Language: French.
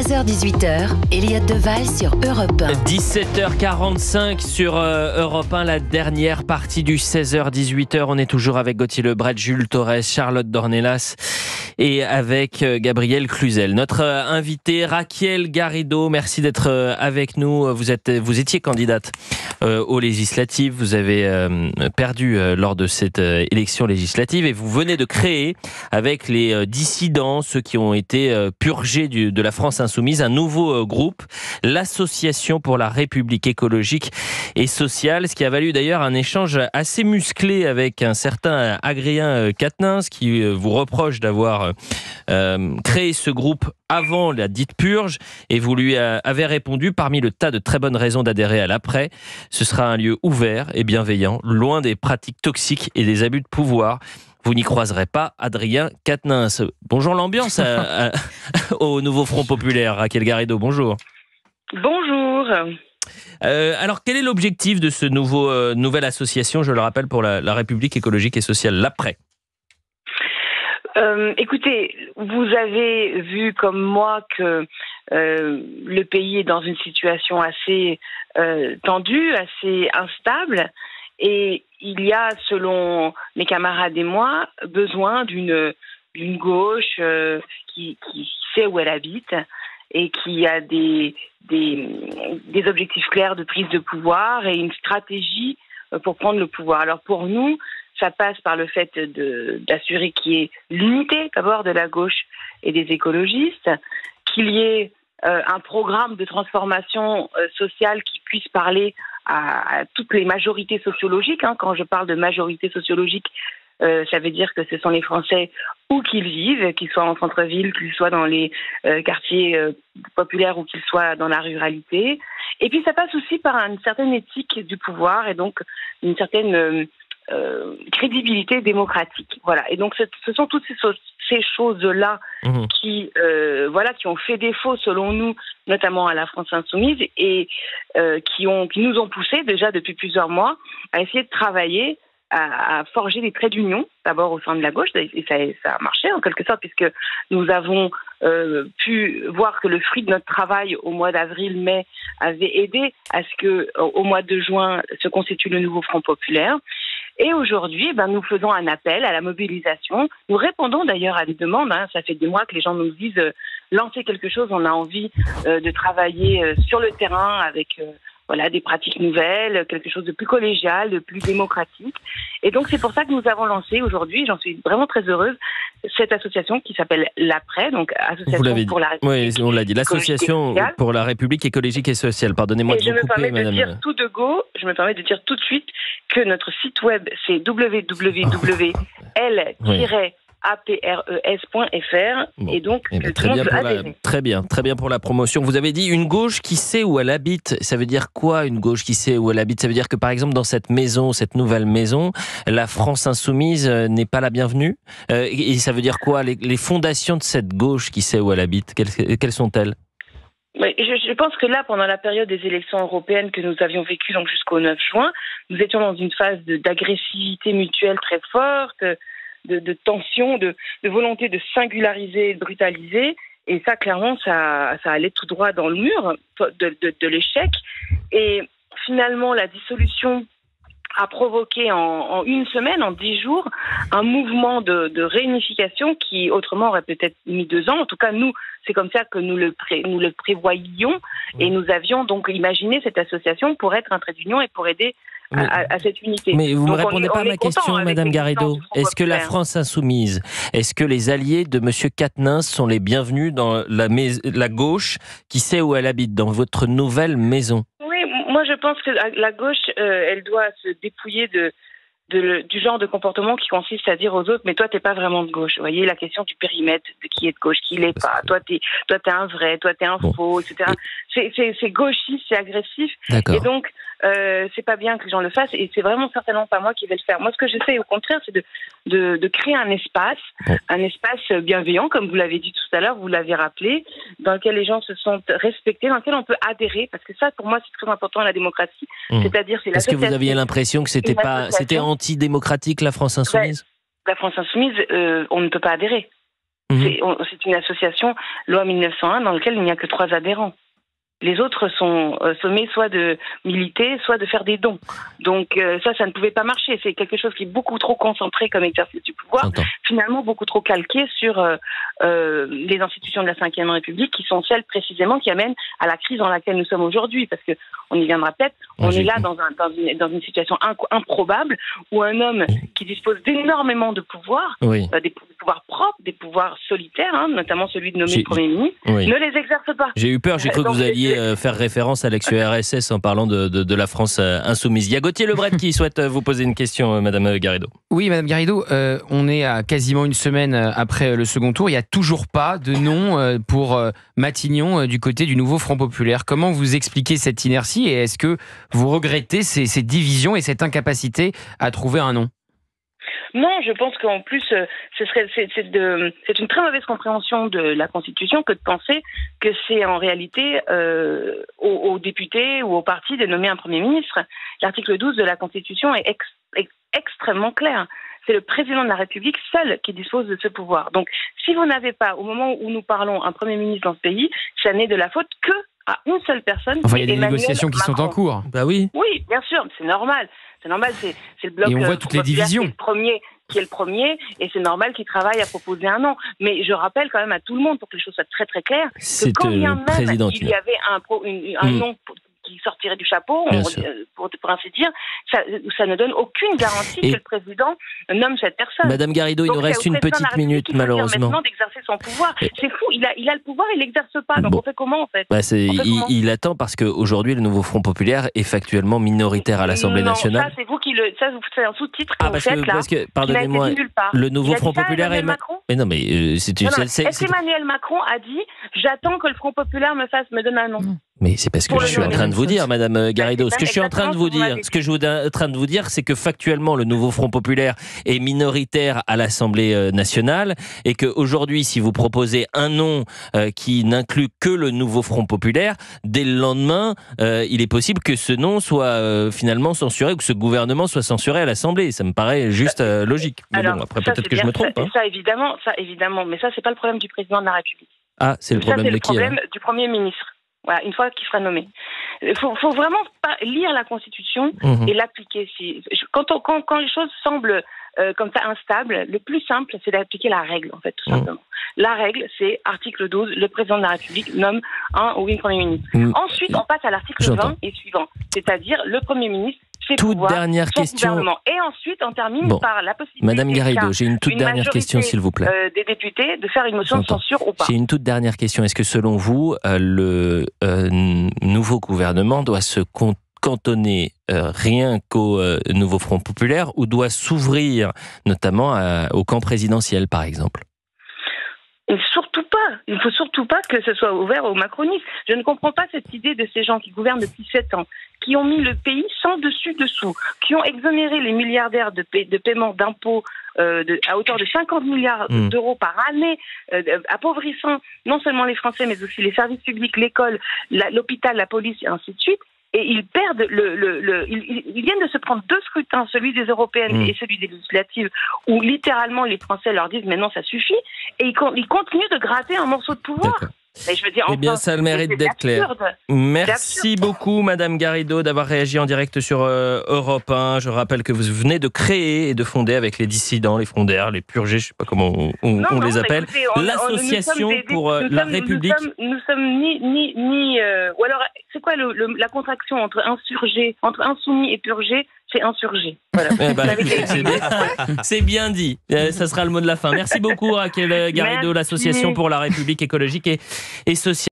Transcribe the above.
16h-18h, Elliott Deval sur Europe 1. 17h45 sur Europe 1, la dernière partie du 16h-18h. On est toujours avec Gauthier Lebret, Jules Torres, Charlotte Dornelas et avec Gabriel Cluzel. Notre invitée Raquel Garrido, merci d'être avec nous. Vous étiez candidate aux législatives. Vous avez perdu lors de cette élection législative et vous venez de créer avec les dissidents, ceux qui ont été purgés de la France insoumise, un nouveau groupe, l'Association pour la République écologique et sociale, ce qui a valu d'ailleurs un échange assez musclé avec un certain Adrien Quatennens qui vous reproche d'avoir créé ce groupe avant la dite purge, et vous lui avez répondu: parmi le tas de très bonnes raisons d'adhérer à l'après, ce sera un lieu ouvert et bienveillant, loin des pratiques toxiques et des abus de pouvoir. Vous n'y croiserez pas Adrien Quatennens. Bonjour l'ambiance au nouveau Front Populaire. Raquel Garrido, bonjour. Bonjour. Alors, quel est l'objectif de ce nouvelle association, je le rappelle, pour la République écologique et sociale, l'après ? Écoutez, vous avez vu comme moi que le pays est dans une situation assez tendue, assez instable. Et il y a, selon mes camarades et moi, besoin d'une gauche qui sait où elle habite et qui a des objectifs clairs de prise de pouvoir et une stratégie pour prendre le pouvoir. Alors pour nous, ça passe par le fait d'assurer qu'il y ait l'unité d'abord de la gauche et des écologistes, qu'il y ait un programme de transformation sociale qui puisse parler à toutes les majorités sociologiques. Quand je parle de majorité sociologique, ça veut dire que ce sont les Français où qu'ils vivent, qu'ils soient en centre-ville, qu'ils soient dans les quartiers populaires ou qu'ils soient dans la ruralité. Et puis ça passe aussi par une certaine éthique du pouvoir et donc une certaine crédibilité démocratique. Voilà. Et donc ce sont toutes ces choses-là qui ont fait défaut selon nous, notamment à la France insoumise, et qui nous ont poussé déjà depuis plusieurs mois à essayer de travailler à forger des traits d'union, d'abord au sein de la gauche, et ça a marché en quelque sorte, puisque nous avons pu voir que le fruit de notre travail au mois d'avril-mai avait aidé à ce que, au mois de juin, se constitue le nouveau Front Populaire. Et aujourd'hui, nous faisons un appel à la mobilisation. Nous répondons d'ailleurs à des demandes. Ça fait des mois que les gens nous disent lancer quelque chose. On a envie de travailler sur le terrain avec des pratiques nouvelles, quelque chose de plus collégial, de plus démocratique. Et donc c'est pour ça que nous avons lancé aujourd'hui, j'en suis vraiment très heureuse, cette association qui s'appelle l'Après, donc Association pour la République. Oui, on l'a dit, l'Association pour la République écologique et sociale. Pardonnez-moi de vous couper, madame. Je me permets de dire tout de suite que notre site web, c'est www.l-apres.fr. Et donc, très bien pour la promotion. Vous avez dit une gauche qui sait où elle habite. Ça veut dire quoi, une gauche qui sait où elle habite ? Ça veut dire que, par exemple, dans cette maison, cette nouvelle maison, la France insoumise n'est pas la bienvenue. Et ça veut dire quoi, les fondations de cette gauche qui sait où elle habite, quelles sont-elles ? Je pense que là, pendant la période des élections européennes que nous avions vécues, donc jusqu'au 9 juin, nous étions dans une phase d'agressivité mutuelle très forte, de tension, de volonté de singulariser et de brutaliser. Et ça, clairement, ça allait tout droit dans le mur de l'échec. Et finalement, la dissolution a provoqué en une semaine, en 10 jours, un mouvement de réunification qui autrement aurait peut-être mis 2 ans. En tout cas, nous, c'est comme ça que nous le prévoyions. Et nous avions donc imaginé cette association pour être un trait d'union et pour aider à cette unité. Mais vous ne me répondez pas à ma question, Madame Garrido. Est-ce que la France insoumise, est-ce que les alliés de Monsieur Quatennens sont les bienvenus dans la gauche qui sait où elle habite, dans votre nouvelle maison ? Oui, moi je pense que la gauche, elle doit se dépouiller du genre de comportement qui consiste à dire aux autres: mais toi t'es pas vraiment de gauche. Vous voyez, la question du périmètre, de qui est de gauche, qui l'est pas. Toi t'es un vrai, toi t'es un faux, etc. C'est gauchiste, c'est agressif. D'accord. Et donc c'est pas bien que les gens le fassent, et c'est vraiment certainement pas moi qui vais le faire. Moi, ce que j'essaie au contraire, c'est de créer un espace bienveillant, comme vous l'avez dit tout à l'heure, vous l'avez rappelé, dans lequel les gens se sentent respectés, dans lequel on peut adhérer, parce que ça, pour moi, c'est très important à la démocratie. C'est-à-dire, c'est Est-ce que vous aviez l'impression que c'était antidémocratique, la France insoumise ? La France insoumise, on ne peut pas adhérer. C'est une association, loi 1901, dans laquelle il n'y a que 3 adhérents. Les autres sont sommés soit de militer, soit de faire des dons. Donc ça ne pouvait pas marcher. C'est quelque chose qui est beaucoup trop concentré comme exercice du pouvoir, finalement beaucoup trop calqué sur les institutions de la Ve République, qui sont celles précisément qui amènent à la crise dans laquelle nous sommes aujourd'hui. Parce que on y viendra peut-être, on est là dans une situation improbable où un homme qui dispose d'énormément de pouvoirs, des pouvoirs propres, des pouvoirs solitaires, notamment celui de nommer le Premier ministre, ne les exerce pas. J'ai eu peur, j'ai cru que vous alliez faire référence à l'ex-URSS en parlant de la France insoumise. Il y a Gauthier Lebret qui souhaite vous poser une question, Madame Garrido. Oui, Madame Garrido, on est à quasiment une semaine après le second tour. Il n'y a toujours pas de nom pour Matignon du côté du nouveau Front Populaire. Comment vous expliquez cette inertie et est-ce que vous regrettez ces divisions et cette incapacité à trouver un nom ? Non, je pense qu'en plus, c'est une très mauvaise compréhension de la Constitution que de penser que c'est en réalité aux députés ou aux partis de nommer un Premier ministre. L'article 12 de la Constitution est extrêmement clair. C'est le président de la République seul qui dispose de ce pouvoir. Donc, si vous n'avez pas, au moment où nous parlons, un Premier ministre dans ce pays, ça n'est de la faute que à une seule personne. Enfin, il y a des négociations qui sont en cours. Bah oui. Oui, bien sûr, c'est normal. C'est normal, c'est le bloc. Et on voit toutes les divisions. Qui est le premier, et c'est normal qu'il travaille à proposer un nom. Mais je rappelle quand même à tout le monde, pour que les choses soient très très claires, que quand bien même il y avait un nom qui sortirait du chapeau, pour ainsi dire, ça ne donne aucune garantie que le président nomme cette personne. Madame Garrido, il nous reste une petite minute, malheureusement. Maintenant d'exercer son pouvoir. C'est fou, il a le pouvoir, il l'exerce pas. Donc on fait comment, en fait? Il attend parce qu'aujourd'hui, le nouveau Front Populaire est factuellement minoritaire à l'Assemblée nationale. Ça, c'est vous c'est un sous-titre que vous faites, là. Parce que, pardonnez-moi, le nouveau Front Populaire est... Mais non, mais est-ce qu'Emmanuel Macron a dit « J'attends que le Front Populaire me donne un nom ». Mais c'est parce que je suis en train de vous dire, Madame Garrido, ce que je suis en train de vous dire, c'est que factuellement, le nouveau Front Populaire est minoritaire à l'Assemblée nationale et qu'aujourd'hui, si vous proposez un nom qui n'inclut que le nouveau Front Populaire, dès le lendemain, il est possible que ce nom soit finalement censuré ou que ce gouvernement soit censuré à l'Assemblée. Ça me paraît juste logique. Mais bon, après, peut-être que je me trompe. Ça, évidemment. Mais ça, c'est pas le problème du président de la République. Ah, c'est le problème de qui? C'est le problème du Premier ministre. Voilà, une fois qu'il sera nommé. Il faut vraiment pas lire la Constitution et l'appliquer. Quand les choses semblent comme ça instables, le plus simple, c'est d'appliquer la règle, en fait, tout simplement. La règle, c'est article 12, le président de la République nomme un ou une Premier ministre. Ensuite, on passe à l'article 20 et suivant, c'est-à-dire le Premier ministre, toute dernière question. Et ensuite, on termine par la possibilité. Madame Garrido, j'ai une toute dernière question, s'il vous plaît. Des députés de faire une motion de censure ou pas. J'ai une toute dernière question. Est-ce que, selon vous, le nouveau gouvernement doit se cantonner rien qu'au nouveau Front Populaire ou doit s'ouvrir, notamment au camp présidentiel, par exemple? Et surtout pas. Il ne faut surtout pas que ce soit ouvert aux macronistes. Je ne comprends pas cette idée de ces gens qui gouvernent depuis 7 ans, qui ont mis le pays sans dessus-dessous, qui ont exonéré les milliardaires de paiement d'impôts à hauteur de 50 milliards d'euros par année, appauvrissant non seulement les Français, mais aussi les services publics, l'école, l'hôpital, la police, et ainsi de suite. Et ils perdent ils viennent de se prendre 2 scrutins, celui des européennes et celui des législatives, où littéralement les Français leur disent mais non, ça suffit, et ils continuent de gratter un morceau de pouvoir. Mais je veux dire, eh bien, ça a le mérite d'être clair. Merci beaucoup, Madame Garrido, d'avoir réagi en direct sur Europe 1. Je rappelle que vous venez de créer et de fonder avec les dissidents, les frondaires, les purgés, je ne sais pas comment on les appelle, l'association pour la République. Nous sommes ou alors, c'est quoi la contraction entre insurgé, entre insoumis et purgé? C'est insurgé. Voilà. C'est bien dit. Ça sera le mot de la fin. Merci beaucoup, Raquel Garrido, l'association pour la République écologique et sociale.